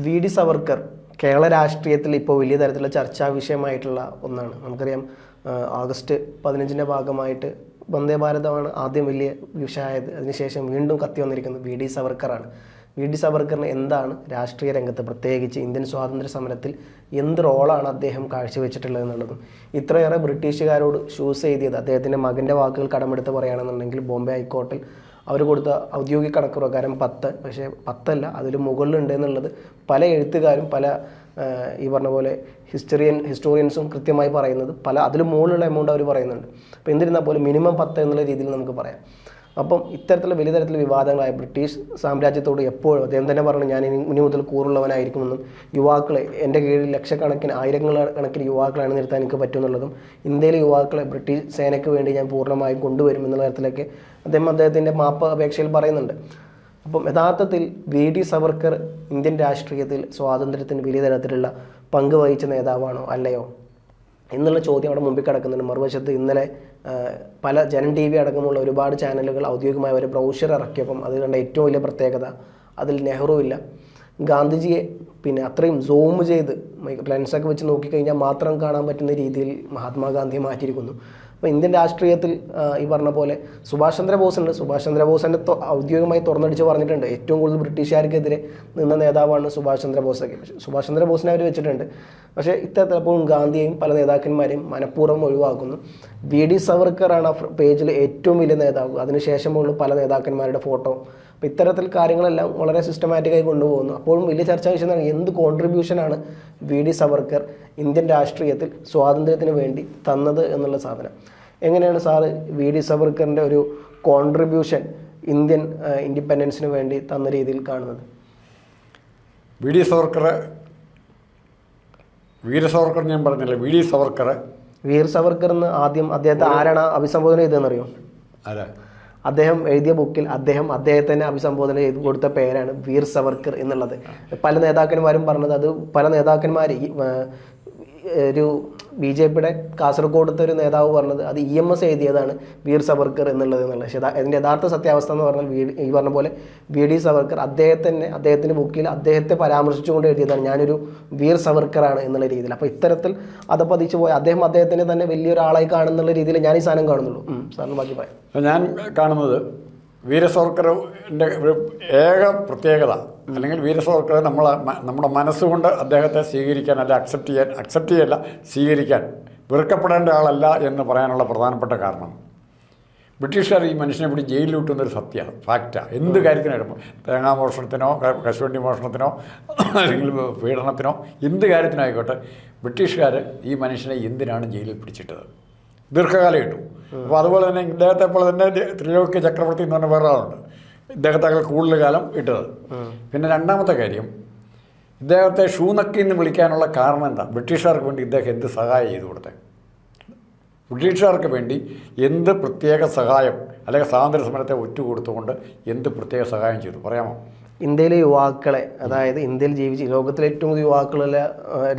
V D Savarkar Kerala രാഷ്ട്രീയത്തിൽ ഇപ്പോൾ വലിയ തരത്തിലുള്ള ചർച്ചാ വിഷയമായിട്ടുള്ള ഒന്നാണ്. നമുക്കറിയാം ആഗസ്റ്റ് 15-ൻ്റെ ഭാഗമായിട്ട് വന്ദേ ഭാരതമാണ് ആദ്യം വലിയ വിഷയമായത്. അതിനുശേഷം വീണ്ടും കത്തി വന്നിരിക്കുന്നത് വി ഡി സവർക്കറാണ്. വി ഡി സവർക്കറിന് എന്താണ് രാഷ്ട്രീയ രംഗത്ത് പ്രത്യേകിച്ച് ഇന്ത്യൻ സ്വാതന്ത്ര്യ സമരത്തിൽ എന്ത് റോളാണ് അദ്ദേഹം കാഴ്ചവെച്ചിട്ടുള്ളത് എന്നുള്ളതും, ഇത്രയേറെ ബ്രിട്ടീഷുകാരോട് ഷൂസ് എഴുതിയത് അദ്ദേഹത്തിൻ്റെ മകൻ്റെ വാക്കുകൾ കടമെടുത്ത് പറയുകയാണെന്നുണ്ടെങ്കിൽ ബോംബെ ഹൈക്കോർട്ടിൽ അവർ കൊടുത്ത ഔദ്യോഗിക കണക്ക് പ്രകാരം 10, പക്ഷേ 10 അല്ല അതിൽ മുകളിലുണ്ട് എന്നുള്ളത് പല എഴുത്തുകാരും പല ഈ പറഞ്ഞ പോലെ ഹിസ്റ്റോറിയൻസും കൃത്യമായി പറയുന്നത് പല അതിൽ മുകളിലുള്ള എമൗണ്ട് അവർ പറയുന്നുണ്ട്. അപ്പോൾ എന്നിരുന്നാൽ പോലും മിനിമം 10 എന്നുള്ള രീതിയിൽ നമുക്ക് പറയാം. അപ്പം ഇത്തരത്തിലുള്ള വലിയ തരത്തിലുള്ള വിവാദങ്ങളായ ബ്രിട്ടീഷ് സാമ്രാജ്യത്തോട് എപ്പോഴും അദ്ദേഹം തന്നെ പറഞ്ഞു ഞാൻ ഇനി മുതൽ കൂറുള്ളവനായിരിക്കുമെന്നും യുവാക്കളെ എൻ്റെ കീഴിൽ ലക്ഷക്കണക്കിന് ആയിരക്കണക്കിന് യുവാക്കളാണ് നിർത്താൻ എനിക്ക് പറ്റുമെന്നുള്ളതും ഇന്ത്യയിലെ യുവാക്കളെ ബ്രിട്ടീഷ് സേനയ്ക്ക് വേണ്ടി ഞാൻ പൂർണ്ണമായും കൊണ്ടുവരും എന്നുള്ള തരത്തിലൊക്കെ അദ്ദേഹത്തിൻ്റെ മാപ്പ് അപേക്ഷയിൽ പറയുന്നുണ്ട്. അപ്പം യഥാർത്ഥത്തിൽ വി ഡി സവർക്കർ ഇന്ത്യൻ രാഷ്ട്രീയത്തിൽ സ്വാതന്ത്ര്യത്തിന് വലിയ തരത്തിലുള്ള പങ്ക് വഹിച്ച നേതാവാണോ അല്ലയോ എന്നുള്ള ചോദ്യം അവിടെ മുമ്പിൽ കിടക്കുന്നുണ്ട്. മറുവശത്ത് ഇന്നലെ പല ജനൻ ടി വി അടക്കമുള്ള ഒരുപാട് ചാനലുകൾ ഔദ്യോഗികമായ ഒരു ബ്രൗഷർ ഇറക്കിയപ്പം അത് കണ്ട ഏറ്റവും വലിയ പ്രത്യേകത അതിൽ നെഹ്റു ഇല്ല. ഗാന്ധിജിയെ പിന്നെ അത്രയും സൂം ചെയ്ത് ലെൻസൊക്കെ വെച്ച് നോക്കിക്കഴിഞ്ഞാൽ മാത്രം കാണാൻ പറ്റുന്ന രീതിയിൽ മഹാത്മാഗാന്ധിയെ മാറ്റിയിരിക്കുന്നു. അപ്പോൾ ഇന്ത്യൻ രാഷ്ട്രീയത്തിൽ ഈ പറഞ്ഞ പോലെ സുഭാഷ് ചന്ദ്രബോസ് ഉണ്ട്. സുഭാഷ് ചന്ദ്രബോസിനെ ഔദ്യോഗികമായി തുറന്നടിച്ച് പറഞ്ഞിട്ടുണ്ട് ഏറ്റവും കൂടുതൽ ബ്രിട്ടീഷുകാർക്കെതിരെ നിന്ന നേതാവാണ് സുഭാഷ് ചന്ദ്രബോസൊക്കെ. പക്ഷേ സുഭാഷ് ചന്ദ്രബോസിനെ അവർ വെച്ചിട്ടുണ്ട്. പക്ഷേ ഇത്തരത്തിലപ്പോഴും ഗാന്ധിയെയും പല നേതാക്കന്മാരെയും മനഃപൂർവ്വം ഒഴിവാക്കുന്നു. വി ഡി സവർക്കറാണ് ആ പേജിൽ ഏറ്റവും വലിയ നേതാവ്. അതിനുശേഷമുള്ള പല നേതാക്കന്മാരുടെ ഫോട്ടോ. അപ്പോൾ ഇത്തരത്തിൽ കാര്യങ്ങളെല്ലാം വളരെ സിസ്റ്റമാറ്റിക്കായി കൊണ്ടുപോകുന്നു. അപ്പോഴും വലിയ ചർച്ചാ വിഷയമാണ് എന്ത് കോൺട്രിബ്യൂഷനാണ് വി ഡി സവർക്കർ ഇന്ത്യൻ രാഷ്ട്രീയത്തിൽ സ്വാതന്ത്ര്യത്തിന് വേണ്ടി തന്നത് എന്നുള്ള സാധനം. എങ്ങനെയാണ് സാറ് വി ഡി സവർക്കറിൻ്റെ ഒരു കോൺട്രിബ്യൂഷൻ ഇന്ത്യൻ ഇൻഡിപെൻഡൻസിന് വേണ്ടി തന്ന രീതിയിൽ കാണുന്നത്? വീര സവർക്കർ ഞാൻ പറഞ്ഞില്ല. വീർ സവർക്കർ എന്ന് ആദ്യം അദ്ദേഹത്തെ ആരാണ് അഭിസംബോധന ചെയ്തതെന്നറിയോ? ആരാ? അദ്ദേഹം എഴുതിയ ബുക്കിൽ അദ്ദേഹത്തിനെ അഭിസംബോധന ചെയ്ത് കൊടുത്ത പേരാണ് വീർ സവർക്കർ എന്നുള്ളത്. പല നേതാക്കന്മാരും പറഞ്ഞത് അത് പല നേതാക്കന്മാർ ഒരു BJPയുടെ കാസർഗോഡത്തെ ഒരു നേതാവ് പറഞ്ഞത് അത് EMS എഴുതിയതാണ് വീർ സവർക്കർ എന്നുള്ളത്. പക്ഷേ അതിൻ്റെ യഥാർത്ഥ സത്യാവസ്ഥ എന്ന് പറഞ്ഞാൽ ഈ പറഞ്ഞ പോലെ വി ഡി സവർക്കർ അദ്ദേഹത്തിൻ്റെ ബുക്കിൽ അദ്ദേഹത്തെ പരാമർശിച്ചുകൊണ്ട് എഴുതിയതാണ് ഞാനൊരു വീർ സവർക്കറാണ് എന്നുള്ള രീതിയിൽ. അപ്പോൾ ഇത്തരത്തിൽ അത് പതിച്ചു പോയ അദ്ദേഹത്തിനെ തന്നെ വലിയൊരാളായി കാണുന്നുള്ള രീതിയിൽ ഞാൻ ഈ സാധനം കാണുന്നുള്ളൂ. സാറിന് ബാക്കി പറയാം. ഞാൻ കാണുന്നത് വീര സവർക്കറിൻ്റെ ഒരു ഏക പ്രത്യേകത അല്ലെങ്കിൽ വീര സവർക്കറെ നമ്മുടെ മനസ്സുകൊണ്ട് അദ്ദേഹത്തെ സ്വീകരിക്കാൻ അല്ല അക്സെപ്റ്റ് ചെയ്യല്ല സ്വീകരിക്കാൻ വെറുക്കപ്പെടേണ്ട ആളല്ല എന്ന് പറയാനുള്ള പ്രധാനപ്പെട്ട കാരണം ബ്രിട്ടീഷുകാർ ഈ മനുഷ്യനെ പിടി ജയിലിൽ വിട്ടുന്നൊരു സത്യമാണ്, ഫാക്റ്റാണ്. എന്ത് കാര്യത്തിനായിരുന്നു തേങ്ങാ മോഷണത്തിനോ കശുവണ്ടി മോഷണത്തിനോ അല്ലെങ്കിൽ പീഡനത്തിനോ എന്ത് കാര്യത്തിനായിക്കോട്ടെ ബ്രിട്ടീഷുകാർ ഈ മനുഷ്യനെ എന്തിനാണ് ജയിലിൽ പിടിച്ചിട്ടത്? ദീർഘകാലം ഇട്ടു. അപ്പോൾ അതുപോലെ തന്നെ ഇദ്ദേഹത്തെ പോലെ തന്നെ ത്രിലോക്യ ചക്രവർത്തി എന്ന് പറഞ്ഞ വേറെ ആളുണ്ട്, ഇദ്ദേഹത്തെക്കാൾ കൂടുതൽ കാലം ഇട്ടത്. പിന്നെ രണ്ടാമത്തെ കാര്യം, ഇദ്ദേഹത്തെ ഷൂനക്കി എന്ന് വിളിക്കാനുള്ള കാരണം എന്താ? ബ്രിട്ടീഷുകാർക്ക് വേണ്ടി ഇദ്ദേഹം എന്ത് സഹായം ചെയ്തു കൊടുത്തത്? ബ്രിട്ടീഷുകാർക്ക് വേണ്ടി എന്ത് പ്രത്യേക സഹായം അല്ലെങ്കിൽ സ്വാതന്ത്ര്യ സമരത്തെ ഒറ്റുകൊടുത്തുകൊണ്ട് എന്ത് പ്രത്യേക സഹായം ചെയ്തു പറയാമോ? ഇന്ത്യയിലെ യുവാക്കളെ, അതായത് ഇന്ത്യയിൽ ജീവിച്ച് ലോകത്തിലെ ഏറ്റവും കൂടുതൽ യുവാക്കളുള്ള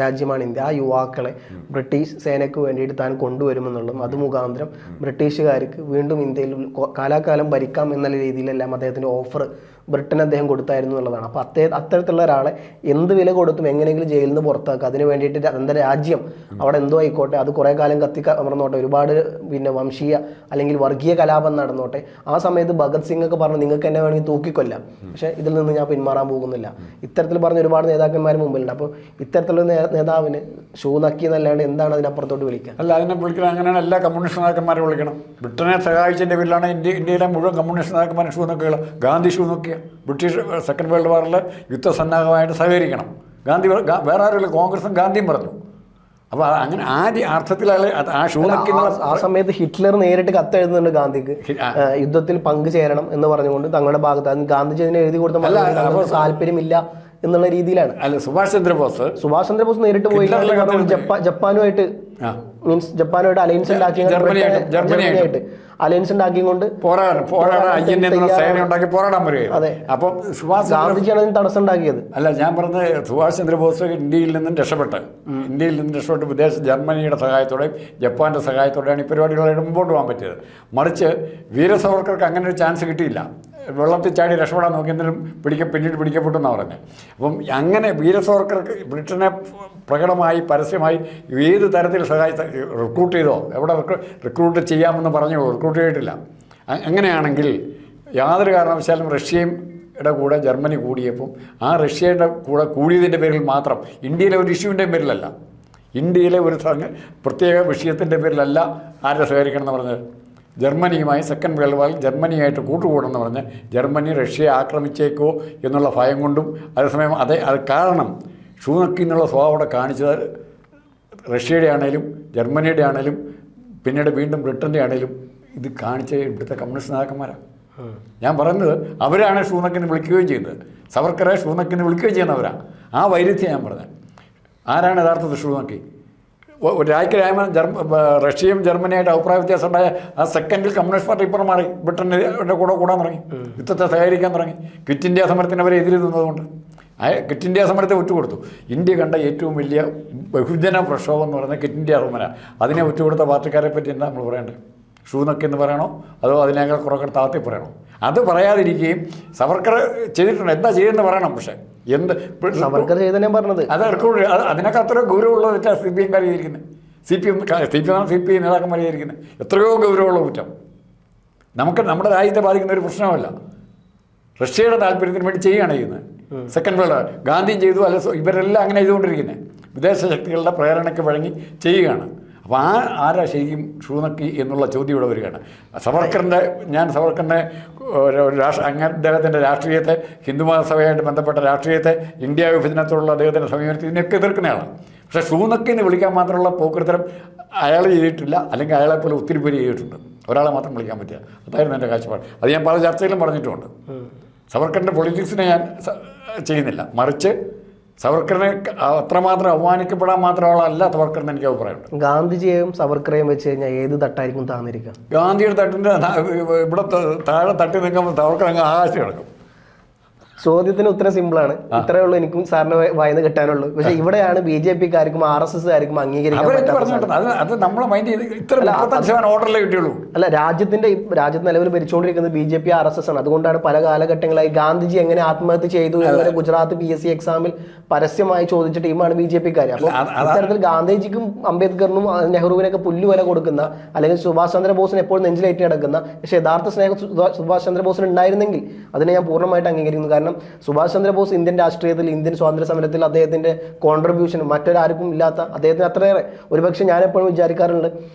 രാജ്യമാണ് ഇന്ത്യ. ആ യുവാക്കളെ ബ്രിട്ടീഷ് സേനയ്ക്ക് വേണ്ടിയിട്ട് താൻ കൊണ്ടുവരുമെന്നുള്ളതും അത് മുഖാന്തരം ബ്രിട്ടീഷുകാർക്ക് വീണ്ടും ഇന്ത്യയിൽ കാലാകാലം ഭരിക്കാം എന്നുള്ള രീതിയിലെല്ലാം അദ്ദേഹത്തിൻ്റെ ഓഫർ ബ്രിട്ടൻ അദ്ദേഹം കൊടുത്തായിരുന്നു എന്നുള്ളതാണ്. അപ്പോൾ അത്തരത്തിലുള്ള ഒരാളെ എന്ത് വില കൊടുത്തും എങ്ങനെയെങ്കിലും ജയിലിൽ നിന്ന് പുറത്താക്കുക, അതിന് വേണ്ടിയിട്ട് എൻ്റെ രാജ്യം അവിടെ എന്തോ ആയിക്കോട്ടെ അത് കുറേ കാലം കത്തിക്കമർന്നോട്ടെ, ഒരുപാട് പിന്നെ വംശീയ അല്ലെങ്കിൽ വർഗീയ കലാപം നടന്നോട്ടെ, ആ സമയത്ത് ഭഗത് സിംഗ് ഒക്കെ പറഞ്ഞു നിങ്ങൾക്ക് എന്നെ വേണമെങ്കിൽ തൂക്കിക്കൊല്ലാം, പക്ഷേ ഇതിൽ നിന്ന് ഞാൻ പിന്മാറാൻ പോകുന്നില്ല, ഇത്തരത്തിൽ പറഞ്ഞ ഒരുപാട് നേതാക്കന്മാർ മുമ്പിലുണ്ട്. അപ്പോൾ ഇത്തരത്തിലുള്ള നേതാവിന് ഷൂ നക്കി എന്നല്ലാണ്ട് എന്താണ് അതിനപ്പുറത്തോട്ട് വിളിക്കുക? അല്ല, അതിനെ വിളിക്കണം. അങ്ങനെയാണ് എല്ലാ കമ്മ്യൂണിസ്റ്റ് നേതാക്കന്മാരെ വിളിക്കണം. ബ്രിട്ടനെ സഹായിച്ചതിൻ്റെ പേരിലാണ് ഇന്ത്യയിലെ മുഴുവൻ കമ്മ്യൂണിസ്റ്റ് നേതാക്കന്മാരെ ഷൂ നക്കുകൾ. ഗാന്ധി ഷൂ നക്കിയ ബ്രിട്ടീഷ് സെക്കൻഡ് വേൾഡ് വാറിൽ യുദ്ധസന്നാഹമായിട്ട് സഹകരിക്കണം. ഗാന്ധി വേറെ ആരുമില്ല, കോൺഗ്രസും ഗാന്ധിയും പറഞ്ഞു. അപ്പോൾ അങ്ങനെ ആദ്യ അർത്ഥത്തിൽ ആ ഷൂ നക്കുന്ന ആ സമയത്ത് ഹിറ്റ്ലർ നേരിട്ട് കത്തെഴുതുന്നുണ്ട് ഗാന്ധിക്ക് യുദ്ധത്തിൽ പങ്കുചേരണം എന്ന് പറഞ്ഞുകൊണ്ട് തങ്ങളുടെ ഭാഗത്ത്. ഗാന്ധിജി അതിനെ എഴുതി കൊടുത്ത താല്പര്യമില്ല എന്നുള്ള രീതിയിലാണ്. അല്ല, സുഭാഷ് ചന്ദ്രബോസ് നേരിട്ട് പോയി ജപ്പാനുമായിട്ട് മീൻസ് ജപ്പാനുമായിട്ട് അലയൻസ് ഉണ്ടാക്കിയായിട്ട് അലയൻസ് ഉണ്ടാക്കിക്കൊണ്ട് പോരാടാൻ വരികയാണ്. അതെ, അപ്പം ഗാന്ധിജിയാണ് അതിന് തടസ്സം ഉണ്ടാക്കിയത്. അല്ല, ഞാൻ പറഞ്ഞത് സുഭാഷ് ചന്ദ്രബോസ് ഇന്ത്യയിൽ നിന്നും രക്ഷപ്പെട്ട് ജർമ്മനിയുടെ സഹായത്തോടെയും ജപ്പാന്റെ സഹായത്തോടെയാണ് ഈ പരിപാടികളായിട്ട് മുമ്പോട്ട് പോകാൻ പറ്റിയത്. മറിച്ച് വീര സവർക്കർക്ക് അങ്ങനെ ഒരു ചാൻസ് കിട്ടിയില്ല. വെള്ളത്തിൽ ചാടി രക്ഷപ്പെടാൻ നോക്കി എന്നാലും പിന്നീട് പിടിക്കപ്പെട്ടു എന്നാണ് പറഞ്ഞത്. അപ്പം അങ്ങനെ വീര സവർക്കർക്ക് ബ്രിട്ടനെ പ്രകടമായി പരസ്യമായി ഏത് തരത്തിൽ റിക്രൂട്ട് ചെയ്തോ, എവിടെ റിക്രൂട്ട് ചെയ്യാമെന്ന് പറഞ്ഞു, റിക്രൂട്ട് ചെയ്തിട്ടില്ല. അങ്ങനെയാണെങ്കിൽ യാതൊരു കാരണവശാലും റഷ്യയുടെ കൂടെ ജർമ്മനി കൂടിയപ്പം ആ റഷ്യയുടെ കൂടെ കൂടിയതിൻ്റെ പേരിൽ മാത്രം, ഇന്ത്യയിലെ ഒരു ഇഷ്യൂവിൻ്റെ പേരിലല്ല, ഇന്ത്യയിലെ ഒരു പ്രത്യേക വിഷയത്തിൻ്റെ പേരിലല്ല ആരെ സഹകരിക്കണം എന്ന് പറഞ്ഞത്. ജർമ്മനിയുമായി സെക്കൻഡ് വേൾഡ് വാറിൽ ജർമ്മനിയായിട്ട് കൂട്ടുകൂടെന്ന് പറഞ്ഞ് ജർമ്മനി റഷ്യയെ ആക്രമിച്ചേക്കോ എന്നുള്ള ഭയം കൊണ്ടും അതേസമയം അത് കാരണം ഷൂനക്കി എന്നുള്ള സ്വഭാവം അവിടെ കാണിച്ചത് റഷ്യയുടെ ആണേലും ജർമ്മനിയുടെ ആണേലും പിന്നീട് വീണ്ടും ബ്രിട്ടൻ്റെ ആണേലും ഇത് കാണിച്ച ഇവിടുത്തെ കമ്മ്യൂണിസ്റ്റ് നേതാക്കന്മാരാണ്. ഞാൻ പറയുന്നത് അവരാണ് ഷൂനക്കിന് വിളിക്കുകയും ചെയ്യുന്നത്, സവർക്കറെ ഷൂനക്കിന് വിളിക്കുകയും ചെയ്യുന്നവരാണ്. ആ വൈരുദ്ധ്യം ഞാൻ പറഞ്ഞത്. ആരാണ് യഥാർത്ഥത്തിൽ ഷൂനക്കി? രാജ്യരാജ്യം റഷ്യയും ജർമ്മനിയായിട്ട് അഭിപ്രായ വ്യത്യാസം ഉണ്ടായ ആ സെക്കൻഡിൽ കമ്മ്യൂണിസ്റ്റ് പാർട്ടി ഇപ്പുറം മാറി ബ്രിട്ടൻ്റെ കൂടെ കൂടാൻ തുടങ്ങി, യുദ്ധത്തെ സഹകരിക്കാൻ തുടങ്ങി. ക്വിറ്റ് ഇന്ത്യ സമരത്തിന് അവരെ എതിരെ നിന്നതുകൊണ്ട് ക്വിറ്റ് ഇന്ത്യ സമരത്തെ ഒറ്റുകൊടുത്തു. ഇന്ത്യ കണ്ട ഏറ്റവും വലിയ ബഹുജന പ്രക്ഷോഭം എന്ന് പറയുന്നത് ക്വിറ്റ് ഇന്ത്യ സമര. അതിനെ ഒറ്റുകൊടുത്ത പാർട്ടിക്കാരെ പറ്റി എന്താ നമ്മൾ പറയേണ്ടത്? ഷൂനക്കി എന്ന് പറയണോ അതോ അതിനേക്കാൾ കുറേ താഴ്ത്തി പറയണോ? അത് പറയാതിരിക്കുകയും സവർക്കർ ചെയ്തിട്ടുണ്ട്, എന്താ ചെയ്യുന്നത് പറയണം. പക്ഷേ എന്ത് സവർക്കർ ചെയ്തന്നെ പറഞ്ഞത് അത് റിക്രൂട്ട് അതിനൊക്കെ അത്ര ഗൗരവമുള്ള തെറ്റാണ് സി പി എംകാർ ചെയ്തിരിക്കുന്നത്. സി പി ഐ നേതാക്കന്മാർ ചെയ്തിരിക്കുന്നത് എത്രയോ ഗൗരവമുള്ള കുറ്റം. നമുക്ക് നമ്മുടെ രാജ്യത്തെ ബാധിക്കുന്ന ഒരു പ്രശ്നമല്ല, റഷ്യയുടെ താല്പര്യത്തിന് വേണ്ടി ചെയ്യുകയാണ് ചെയ്യുന്നത്. സെക്കൻഡ് വേൾഡ് ഗാന്ധിയും ചെയ്തു, അല്ല ഇവരെല്ലാം അങ്ങനെ ചെയ്തുകൊണ്ടിരിക്കുന്നത് വിദേശ ശക്തികളുടെ പ്രേരണയ്ക്ക് വഴങ്ങി ചെയ്യുകയാണ്. അപ്പോൾ ആരാ ശരിക്കും ഷൂനക്കി എന്നുള്ള ചോദ്യം ഇവിടെ വരികയാണ്. സവർക്കറിൻ്റെ അദ്ദേഹത്തിൻ്റെ രാഷ്ട്രീയത്തെ, ഹിന്ദുമതസഭയായിട്ട് ബന്ധപ്പെട്ട രാഷ്ട്രീയത്തെ, ഇന്ത്യ വിഭജനത്തോടുള്ള അദ്ദേഹത്തിൻ്റെ സമീപനത്തിൽ ഇതിനൊക്കെ എതിർക്കുന്നയാളാണ്. പക്ഷേ ഷൂനക്കിന്ന് വിളിക്കാൻ മാത്രമുള്ള പോക്കൃത്തരം അയാൾ ചെയ്തിട്ടില്ല, അല്ലെങ്കിൽ അയാളെപ്പോലെ ഒത്തിരി പേര് ചെയ്തിട്ടുണ്ട്. ഒരാളെ മാത്രം വിളിക്കാൻ പറ്റുക, അതായിരുന്നു എൻ്റെ കാഴ്ചപ്പാട്. അത് ഞാൻ പല ചർച്ചയിലും പറഞ്ഞിട്ടുമുണ്ട്. സവർക്കറിൻ്റെ പൊളിറ്റിക്സിനെ ഞാൻ ചെയ്യുന്നില്ല, മറിച്ച് സവർക്കറിനെ അത്രമാത്രം അവമാനിക്കപ്പെടാൻ മാത്രമുള്ള സവർക്കറിന് എനിക്ക് അഭിപ്രായമുണ്ട്. ഗാന്ധിജിയെയും സവർക്കറേയും വെച്ച് കഴിഞ്ഞാൽ ഏത് തട്ടായിരിക്കും താന്നിരിക്കുക? ഗാന്ധിയുടെ തട്ടിൻ്റെ ഇവിടെ താഴെ തട്ടി നിൽക്കുമ്പോൾ സവർക്കർ അങ്ങ് ആകാശം കിടക്കും. ചോദ്യത്തിന് ഉത്തരം സിമ്പിളാണ്. ഇത്രയേ ഉള്ളൂ എനിക്കും സാറിന് വായന കിട്ടാനുള്ളൂ. പക്ഷെ ഇവിടെയാണ് BJP-ക്കാർക്കും RSS-കാർക്കും അംഗീകരിക്കാൻ അല്ല, രാജ്യത്ത് നിലവിൽ ഭരിച്ചുകൊണ്ടിരിക്കുന്നത് BJP RSS ആണ്. അതുകൊണ്ടാണ് പല കാലഘട്ടങ്ങളായി ഗാന്ധിജി എങ്ങനെ ആത്മഹത്യ ചെയ്തു എന്നുവരെ ഗുജറാത്ത് PSC എക്സാമിൽ പരസ്യമായി ചോദിച്ച ടീമാണ് BJP-ക്കാർ. അപ്പോൾ ഇത്തരത്തിൽ ഗാന്ധിജിക്കും അംബേദ്കറിനും നെഹ്റുവിനൊക്കെ പുല്ലുവില കൊടുക്കുന്ന, അല്ലെങ്കിൽ സുഭാഷ് ചന്ദ്രബോസിനെ എപ്പോഴും നെഞ്ചിലേറ്റി നടക്കുന്ന, പക്ഷേ യഥാർത്ഥ സ്നേഹം സുഭാഷ് ചന്ദ്രബോസിന് ഉണ്ടായിരുന്നെങ്കിൽ അതിനെ ഞാൻ പൂർണ്ണമായിട്ട് അംഗീകരിക്കുന്നു. കാരണം സുഭാഷ് ചന്ദ്രബോസ് ഇന്ത്യൻ രാഷ്ട്രീയത്തിൽ, ഇന്ത്യൻ സ്വാതന്ത്ര്യ സമരത്തിൽ അദ്ദേഹത്തിന്റെ കോൺട്രിബ്യൂഷൻ മറ്റൊരാർക്കും ഇല്ലാത്ത, അദ്ദേഹത്തിന് അത്രയേറെ. ഒരുപക്ഷെ ഞാൻ എപ്പോഴും വിചാരിക്കാറുണ്ട്,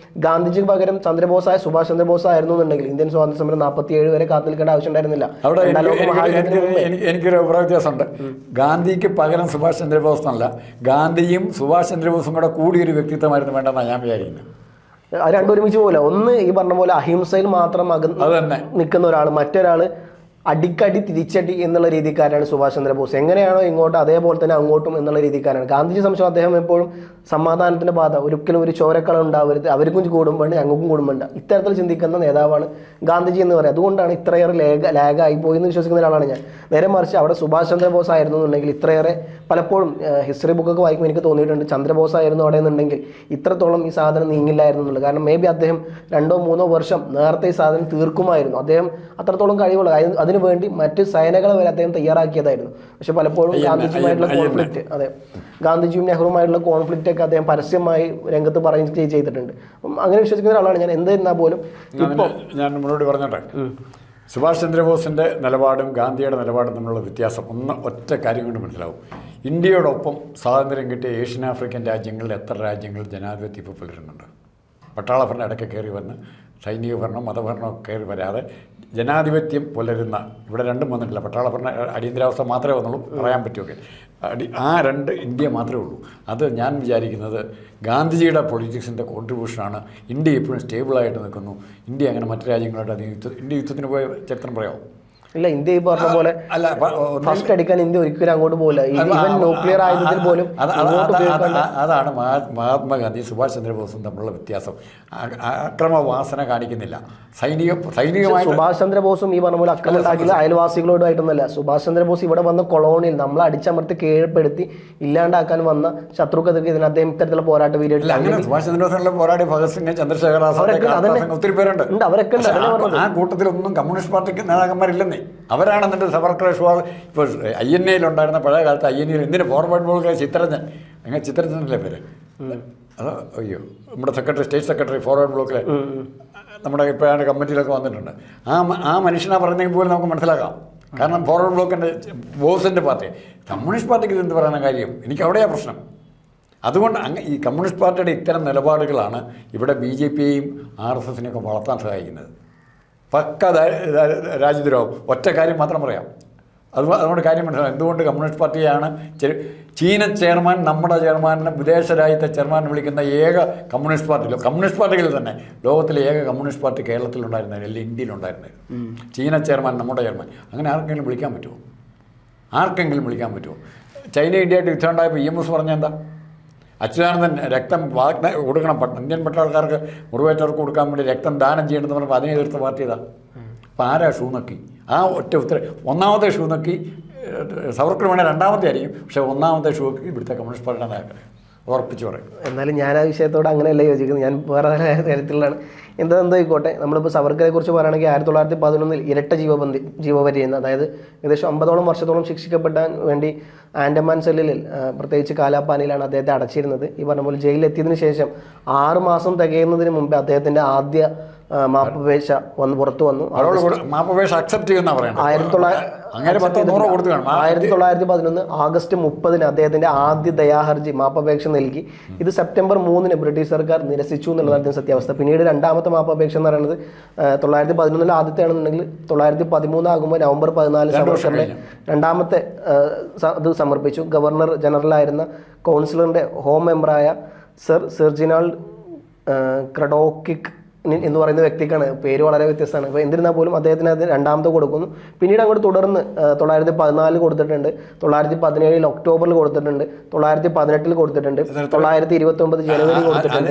ഗാന്ധിജിക്ക് പകരം ചന്ദ്രബോസായ സുഭാഷ് ചന്ദ്രബോസ് ആയിരുന്നു എന്നുണ്ടെങ്കിൽ ഇന്ത്യൻ സ്വാതന്ത്ര്യ സമരം 47 വരെ കാത്തു നിൽക്കേണ്ട ആവശ്യം ഉണ്ടായിരുന്നില്ല. എനിക്കൊരു അഭിപ്രായ വ്യത്യാസമുണ്ട്. ഗാന്ധിക്ക് പകരം സുഭാഷ് ചന്ദ്രബോസ് എന്നല്ല, ഗാന്ധിയും സുഭാഷ് ചന്ദ്രബോസും കൂടെ കൂടിയൊരു വ്യക്തിത്വമായിരുന്നു വേണ്ടെന്നാണ് ഞാൻ വിചാരിക്കുന്നത്. രണ്ടും ഒരുമിച്ച് പോലെ, ഒന്ന് ഈ പറഞ്ഞ പോലെ അഹിംസയിൽ മാത്രം നിൽക്കുന്ന ഒരാൾ, മറ്റൊരാൾ അടിക്കടി തിരിച്ചടി എന്നുള്ള രീതിക്കാരാണ് സുഭാഷ് ചന്ദ്രബോസ്. എങ്ങനെയാണോ ഇങ്ങോട്ട് അതേപോലെ തന്നെ അങ്ങോട്ടും എന്നുള്ള രീതിക്കാരാണ്. ഗാന്ധിജി സംശയം അദ്ദേഹം എപ്പോഴും സമാധാനത്തിന്റെ പാത, ഒരിക്കലും ഒരു ചോരക്കളം ഉണ്ടാവരുത്, അവർക്കും കൂടുമ്പോണ്ട് ഞങ്ങൾക്കും കൂടുമ്പോണ്ട്, ഇത്തരത്തിൽ ചിന്തിക്കുന്ന നേതാവാണ് ഗാന്ധിജി എന്ന് പറയുന്നത്. അതുകൊണ്ടാണ് ഇത്രയേറെ ലാഗായി പോയി എന്ന് വിശ്വസിക്കുന്ന ഒരാളാണ് ഞാൻ. നേരെ മറിച്ച് അവിടെ സുഭാഷ് ചന്ദ്രബോസ് ആയിരുന്നു എന്നുണ്ടെങ്കിൽ ഇത്രയേറെ, പലപ്പോഴും ഹിസ്റ്ററി ബുക്കൊക്കെ വായിക്കുമ്പോൾ എനിക്ക് തോന്നിയിട്ടുണ്ട്, ചന്ദ്രബോസ് ആയിരുന്നു അവിടെ എന്നുണ്ടെങ്കിൽ ഇത്രത്തോളം ഈ സാധനം നീങ്ങില്ലായിരുന്നു എന്നുള്ളത്. കാരണം മേ ബി അദ്ദേഹം 2-3 വർഷം നേരത്തെ ഈ സാധനം തീർക്കുമായിരുന്നു. അദ്ദേഹം അത്രത്തോളം കഴിവുള്ള, അതിനു വേണ്ടി മറ്റ് സേനകളെ വരെ അദ്ദേഹം തയ്യാറാക്കിയതായിരുന്നു. പക്ഷെ പലപ്പോഴും ഗാന്ധിജിയുമായിട്ടുള്ള കോൺഫ്ലിക്റ്റ്, അതെ, ഗാന്ധിജിയും നെഹ്റുവുമായിട്ടുള്ള കോൺഫ്ലിക്റ്റ് ഒക്കെ അദ്ദേഹം പരസ്യമായി രംഗത്ത് പറയുകയും ചെയ്തിട്ടുണ്ട്. അങ്ങനെ വിശ്വസിക്കുന്ന ഒരാളാണ് ഞാൻ. എന്തിരുന്നാൽ പോലും ഇപ്പോൾ ഞാൻ മുന്നോട്ട് പറഞ്ഞോട്ടെ, സുഭാഷ് ചന്ദ്രബോസിൻ്റെ നിലപാടും ഗാന്ധിയുടെ നിലപാടും തമ്മിലുള്ള വ്യത്യാസം ഒറ്റ കാര്യം കൊണ്ട് മനസ്സിലാവും. ഇന്ത്യയോടൊപ്പം സ്വാതന്ത്ര്യം കിട്ടിയ ഏഷ്യൻ ആഫ്രിക്കൻ രാജ്യങ്ങളിൽ എത്ര രാജ്യങ്ങൾ ജനാധിപത്യം ഇപ്പോൾ പുലരുന്നുണ്ട്? പട്ടാള ഭരണം ഇടയ്ക്ക് കയറി വന്ന് സൈനിക ഭരണം മതഭരണം കയറി വരാതെ ജനാധിപത്യം പുലരുന്ന, ഇവിടെ രണ്ടും വന്നിട്ടില്ല, പട്ടാള ഭരണ അടിയന്തരാവസ്ഥ മാത്രമേ വന്നുള്ളൂ, പറയാൻ പറ്റുമൊക്കെ. ആ രണ്ട് ഇന്ത്യ മാത്രമേ ഉള്ളൂ. അത് ഞാൻ വിചാരിക്കുന്നത് ഗാന്ധിജിയുടെ പൊളിറ്റിക്സിൻ്റെ കോൺട്രിബ്യൂഷനാണ്. ഇന്ത്യ ഇപ്പോഴും സ്റ്റേബിളായിട്ട് നിൽക്കുന്നു. ഇന്ത്യ അങ്ങനെ മറ്റു രാജ്യങ്ങളായിട്ട് ഇന്ത്യ യുദ്ധത്തിന് പോയ ചരിത്രം പറയാമോ? ഇല്ല, ഇന്ത്യ ഈ പറഞ്ഞ പോലെ ഫസ്റ്റ് അടിക്കാൻ ഇന്ത്യ ഒരിക്കലും അങ്ങോട്ട് പോകില്ല. ഈവൻ ന്യൂക്ലിയർ ആയുധത്തിൽ പോലും അതാണ് മഹാത്മാഗാന്ധി സുഭാഷ് ചന്ദ്രബോസും തമ്മിലുള്ള വ്യത്യാസം. അക്രമവാസന കാണിക്കുന്നില്ല. സൈനികമായി സുഭാഷ് ചന്ദ്രബോസും ഈ പറഞ്ഞ പോലെ അക്രമം ഉണ്ടാക്കില്ല അയൽവാസികളോടുമായിട്ടൊന്നുമല്ല. സുഭാഷ് ചന്ദ്രബോസ് ഇവിടെ വന്ന കൊളോണിയിൽ നമ്മളെ അടിച്ചമർത്തി കീഴ്പ്പെടുത്തി ഇല്ലാണ്ടാക്കാൻ വന്ന ശത്രുക്കൾക്ക് ഇതിന് അദ്ദേഹം ഇത്തരത്തിലുള്ള പോരാട്ട വീരല്ല. സുഭാഷ് ചന്ദ്രബോസിനുള്ള പോരാടി ഭഗത് സിംഗ്, ചന്ദ്രശേഖർ ആസാദ്, ഒത്തിരി പേരുണ്ട്. അവരൊക്കെ ആ കൂട്ടത്തിലൊന്നും കമ്മ്യൂണിസ്റ്റ് പാർട്ടിക്ക് നേതാക്കന്മാരില്ലെന്നേ. അവരാണ് എന്നിട്ട് സവർക്കറെ ഇപ്പോൾ INA ഉണ്ടായിരുന്ന പഴയ കാലത്ത് INA എന്തിന് ഫോർവേഡ് ബ്ലോക്ക് ചിത്രരഞ്ജൻ, അങ്ങനെ ചിത്രരഞ്ജനല്ലേ പേര്, അതോ അയ്യോ നമ്മുടെ സെക്രട്ടറി, സ്റ്റേറ്റ് സെക്രട്ടറി ഫോർവേഡ് ബ്ലോക്കിലെ നമ്മുടെ ഇപ്പോഴാണ് കമ്മിറ്റിയിലൊക്കെ വന്നിട്ടുണ്ട്. ആ മനുഷ്യനാ പറഞ്ഞെങ്കിൽ പോലും നമുക്ക് മനസ്സിലാക്കാം. കാരണം ഫോർവേഡ് ബ്ലോക്കിൻ്റെ ബോസിൻ്റെ പാർട്ടി, കമ്മ്യൂണിസ്റ്റ് പാർട്ടിക്ക് ഇതെന്ത് പറയുന്ന കാര്യം, എനിക്ക് അവിടെയാണ് പ്രശ്നം. അതുകൊണ്ട് ഈ കമ്മ്യൂണിസ്റ്റ് പാർട്ടിയുടെ ഇത്തരം നിലപാടുകളാണ് ഇവിടെ BJPയെയും RSSനെയൊക്കെ വളർത്താൻ സഹായിക്കുന്നത്. പക്ക രാജ്യദ്രോഹം. ഒറ്റ കാര്യം മാത്രം പറയാം, അതുകൊണ്ട് കാര്യം മനസ്സിലാവും എന്തുകൊണ്ട് കമ്മ്യൂണിസ്റ്റ് പാർട്ടിയാണ് ചീന ചെയർമാൻ നമ്മുടെ ചെയർമാനെ വിദേശ രാജ്യത്തെ ചെയർമാൻ വിളിക്കുന്ന ഏക കമ്മ്യൂണിസ്റ്റ് പാർട്ടികളിൽ തന്നെ ലോകത്തിലെ ഏക കമ്മ്യൂണിസ്റ്റ് പാർട്ടി കേരളത്തിലുണ്ടായിരുന്നത്, അല്ലെങ്കിൽ ഇന്ത്യയിലുണ്ടായിരുന്നത്. ചീന ചെയർമാൻ നമ്മുടെ ചെയർമാൻ, അങ്ങനെ ആർക്കെങ്കിലും വിളിക്കാൻ പറ്റുമോ? ആർക്കെങ്കിലും വിളിക്കാൻ പറ്റുമോ? ചൈന ഇന്ത്യയായിട്ട് യുദ്ധം ഉണ്ടായപ്പോൾ EMS പറഞ്ഞ എന്താ? അച്യുതാനന്ദൻ രക്തം കൊടുക്കണം, ഇന്ത്യൻ പട്ടാൾക്കാർക്ക് മുറിവേറ്റവർക്ക് കൊടുക്കാൻ വേണ്ടി രക്തം ദാനം ചെയ്യണമെന്ന് പറഞ്ഞപ്പോൾ അതിനെ എതിർത്ത് പാർട്ടി ചെയ്താ. അപ്പോൾ ആരാ ഷൂ നക്കി? ആ ഒറ്റ ഒന്നാമത്തെ ഷൂ നക്കി സവർക്കർ വേണേൽ രണ്ടാമത്തെ ആയിരിക്കും, പക്ഷേ ഒന്നാമത്തെ ഷൂ നക്കി ഇവിടുത്തെ കമ്മ്യൂണിസ്റ്റ് പാർട്ടിയുടെ നേതാക്കളെ ഉറപ്പിച്ച് പറയും. എന്നാലും ഞാൻ ആ വിഷയത്തോട് അങ്ങനെയല്ല യോജിക്കുന്നത്, ഞാൻ വേറെ തരത്തിലുള്ളതാണ്. എന്തായിക്കോട്ടെ, നമ്മളിപ്പോൾ സവർക്കറെ കുറിച്ച് പറയുകയാണെങ്കിൽ 1911 ഇരട്ട ജീവപര്യന്തം, അതായത് ഏകദേശം 50ഓളം വർഷത്തോളം ശിക്ഷിക്കപ്പെടാൻ വേണ്ടി ആൻഡമാൻ സെല്ലിൽ പ്രത്യേകിച്ച് കാലാപ്പാനിയിലാണ് അദ്ദേഹത്തെ അടച്ചിരുന്നത്. ഈ പറഞ്ഞ പോലെ ജയിലിലെത്തിയതിനു ശേഷം 6 മാസം തികയുന്നതിന് മുമ്പ് അദ്ദേഹത്തിൻ്റെ ആദ്യ മാപ്പപേക്ഷ പുറത്തു വന്നു. മാപ്പപേക്ഷ അക്സെപ്റ്റ് ചെയ്യുന്ന 1911 ആഗസ്റ്റ് 30 അദ്ദേഹത്തിന്റെ ആദ്യ ദയാഹർജി മാപ്പപേക്ഷ നൽകി. ഇത് സെപ്റ്റംബർ 3 ബ്രിട്ടീഷ് സർക്കാർ നിരസിച്ചു എന്നുള്ളതാണ് സത്യാവസ്ഥ. പിന്നീട് രണ്ടാമത്തെ മാപ്പപേക്ഷ എന്ന് പറയുന്നത് 1911 ആദ്യത്തെ ആണെന്നുണ്ടെങ്കിൽ 1913 ആകുമ്പോൾ നവംബർ 14 സവർക്കറിന്റെ രണ്ടാമത്തെ ഇത് സമർപ്പിച്ചു. ഗവർണർ ജനറലായിരുന്ന കൗൺസിലറിന്റെ ഹോം മെമ്പറായ സർ സെർജിനാൾഡ് ക്രഡോക്കിക് എന്ന് പറയുന്ന വ്യക്തിക്കാണ്. പേര് വളരെ വ്യത്യസ്തമാണ്. അപ്പോൾ എന്നിരുന്നാൽ പോലും അദ്ദേഹത്തിന് അത് രണ്ടാമത്തെ കൊടുക്കുന്നു. പിന്നീട് അങ്ങോട്ട് തുടർന്ന് 1914 കൊടുത്തിട്ടുണ്ട്, 1917 ഒക്ടോബറിൽ കൊടുത്തിട്ടുണ്ട്, 1918 കൊടുത്തിട്ടുണ്ട്, 1929 ജനുവരി കൊടുത്തിട്ടുണ്ട്.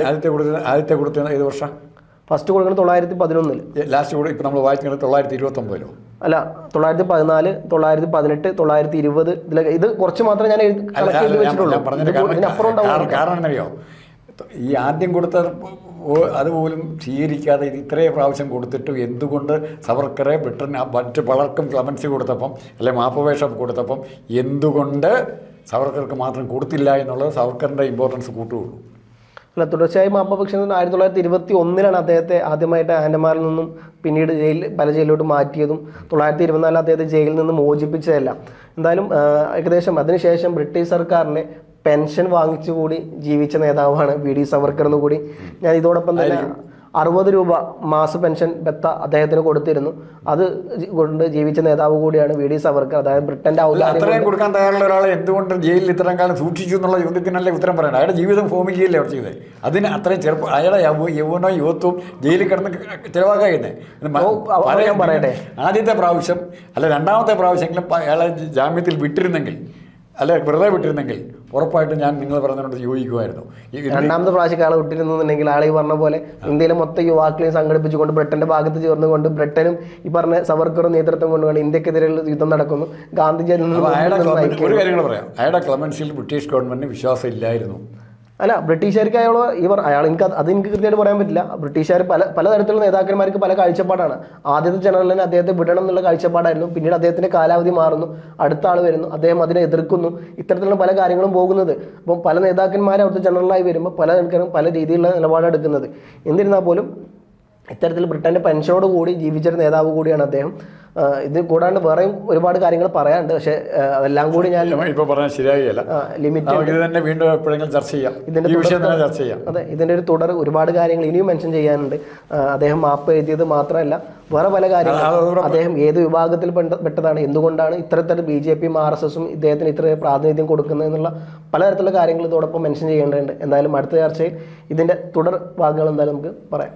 ഫസ്റ്റ് കൊടുക്കുന്നത് 1911. ലാസ്റ്റ് കൂടെ ഇപ്പം നമ്മൾ വായിക്കുന്നത് 1929 അല്ല, 1914, 1918, 1920 ഇതിലൊക്കെ. ഇത് കുറച്ച് മാത്രമേ ഞാൻ കളക്ട് ചെയ്ത് വെച്ചിട്ടുള്ളൂ. ഇതിനപ്പുറം ഉണ്ടാവും. കാരണം എന്നറിയോ, ഈ ആദ്യം കൊടുത്ത അതുപോലും സ്വീകരിക്കാതെ ഇത് ഇത്രയും പ്രാവശ്യം കൊടുത്തിട്ടും എന്തുകൊണ്ട് സവർക്കറെ ബ്രിട്ടൻ മറ്റ് പലർക്കും ക്ലമൻസി കൊടുത്തപ്പം അല്ലെ മാപ്പപേക്ഷ കൊടുത്തപ്പം എന്തുകൊണ്ട് സവർക്കർക്ക് മാത്രം കൊടുത്തില്ല എന്നുള്ളത് സവർക്കറിൻ്റെ ഇമ്പോർട്ടൻസ് കൂട്ടുകയുള്ളൂ. അല്ല, തുടർച്ചയായി മാപ്പപേക്ഷ 1921 അദ്ദേഹത്തെ ആദ്യമായിട്ട് ആൻഡമാനിൽ നിന്നും പിന്നീട് പല ജയിലിലോട്ട് മാറ്റിയതും 1924 അദ്ദേഹത്തെ ജയിലിൽ നിന്ന് മോചിപ്പിച്ചതെല്ലാം. എന്തായാലും ഏകദേശം അതിനുശേഷം ബ്രിട്ടീഷ് സർക്കാരിനെ പെൻഷൻ വാങ്ങിച്ചുകൂടി ജീവിച്ച നേതാവാണ് VD സവർക്കർ എന്ന് കൂടി ഞാൻ ഇതോടൊപ്പം തന്നെ 60 രൂപ മാസ പെൻഷൻ ബത്ത അദ്ദേഹത്തിന് കൊടുത്തിരുന്നു. അത് കൊണ്ട് ജീവിച്ച നേതാവ് കൂടിയാണ് VD സവർക്കർ. അതായത് ബ്രിട്ടന്റെ അത്രയും കൊടുക്കാൻ തയ്യാറുള്ള ഒരാളെ എന്തുകൊണ്ട് ജയിലിൽ ഇത്രയും കാലം സൂക്ഷിച്ചു എന്നുള്ള ചോദ്യത്തിനല്ലേ ഉത്തരം പറയണം. അയാളുടെ ജീവിതം ഹോമിക്കുകയല്ലേ അവർ ചെയ്തത്. അതിന് അത്രയും ചെറുപ്പം അയാളെ യുവത്വവും ജയിലിൽ കിടന്ന് ചിലവാക്കായിരുന്നേ. പറയട്ടെ, ആദ്യത്തെ പ്രാവശ്യം അല്ല രണ്ടാമത്തെ പ്രാവശ്യമെങ്കിലും അയാളെ ജാമ്യത്തിൽ വിട്ടിരുന്നെങ്കിൽ അല്ലെ വെറുതെ വിട്ടിരുന്നെങ്കിൽ ഉറപ്പായിട്ടും ഞാൻ നിങ്ങൾ പറഞ്ഞതുകൊണ്ട് യോജിക്കുമായിരുന്നു. രണ്ടാമത്തെ പ്രാവശ്യം ആളെ വിട്ടിരുന്നുണ്ടെങ്കിൽ ആളെ ഈ പറഞ്ഞ പോലെ ഇന്ത്യയിലെ മൊത്തം യുവാക്കളെയും സംഘടിപ്പിച്ചുകൊണ്ട് ബ്രിട്ടന്റെ ഭാഗത്ത് ചേർന്നുകൊണ്ട് ബ്രിട്ടനും ഈ പറഞ്ഞ സവർക്കറും നേതൃത്വം കൊണ്ടുകൊണ്ട് ഇന്ത്യക്കെതിരെയുള്ള യുദ്ധം നടക്കുന്നു. ഗാന്ധിജി ഒരു കാര്യങ്ങൾ പറയാം, അയാളുടെ ക്ലമൻസിൽ ബ്രിട്ടീഷ് ഗവൺമെന്റിന് വിശ്വാസം ഇല്ലായിരുന്നു. അല്ല, ബ്രിട്ടീഷുകാർക്ക് അയാൾ എനിക്ക് കൃത്യമായിട്ട് പറയാൻ പറ്റില്ല. ബ്രിട്ടീഷുകാർ പലതരത്തിലുള്ള നേതാക്കന്മാർക്ക് പല കാഴ്ചപ്പാടാണ്. ആദ്യത്തെ ജനറലിനെ അദ്ദേഹത്തെ വിടണം എന്നുള്ള കാഴ്ചപ്പാടായിരുന്നു. പിന്നീട് അദ്ദേഹത്തിന്റെ കാലാവധി മാറുന്നു, അടുത്ത ആൾ വരുന്നു, അദ്ദേഹം അതിനെ എതിർക്കുന്നു. ഇത്തരത്തിലുള്ള പല കാര്യങ്ങളും പോകുന്നത്. അപ്പം പല നേതാക്കന്മാരെ അവിടുത്തെ ജനറലായി വരുമ്പോൾ പല ആൾക്കാരും പല രീതിയിലുള്ള നിലപാടെടുക്കുന്നത്. എന്നിരുന്നാൽ പോലും ഇത്തരത്തിൽ ബ്രിട്ടന്റെ പെൻഷനോട് കൂടി ജീവിച്ചൊരു നേതാവ് കൂടിയാണ് അദ്ദേഹം. ഇത് കൂടാണ്ട് വേറെയും ഒരുപാട് കാര്യങ്ങൾ പറയാനുണ്ട്, പക്ഷെ അതെല്ലാം കൂടി ഞാൻ ഇപ്പോൾ പറഞ്ഞാൽ ശരിയാകില്ല. അതെ, ഇതിന്റെ ഒരു തുടർ ഒരുപാട് കാര്യങ്ങൾ ഇനിയും മെൻഷൻ ചെയ്യാനുണ്ട്. അദ്ദേഹം മാപ്പ് എഴുതിയത് മാത്രമല്ല വേറെ പല കാര്യങ്ങളും, അദ്ദേഹം ഏത് വിഭാഗത്തിൽ പെട്ടതാണ്, എന്തുകൊണ്ടാണ് ഇത്തരത്തിലുള്ള BJPയും RSSും ഇദ്ദേഹത്തിന് ഇത്ര പ്രാതിനിധ്യം കൊടുക്കുന്നത് എന്നുള്ള പലതരത്തിലുള്ള കാര്യങ്ങൾ ഇതോടൊപ്പം മെൻഷൻ ചെയ്യേണ്ടതുണ്ട്. എന്തായാലും അടുത്ത ചർച്ചയിൽ ഇതിന്റെ തുടർ ഭാഗങ്ങൾ എന്തായാലും നമുക്ക് പറയാം.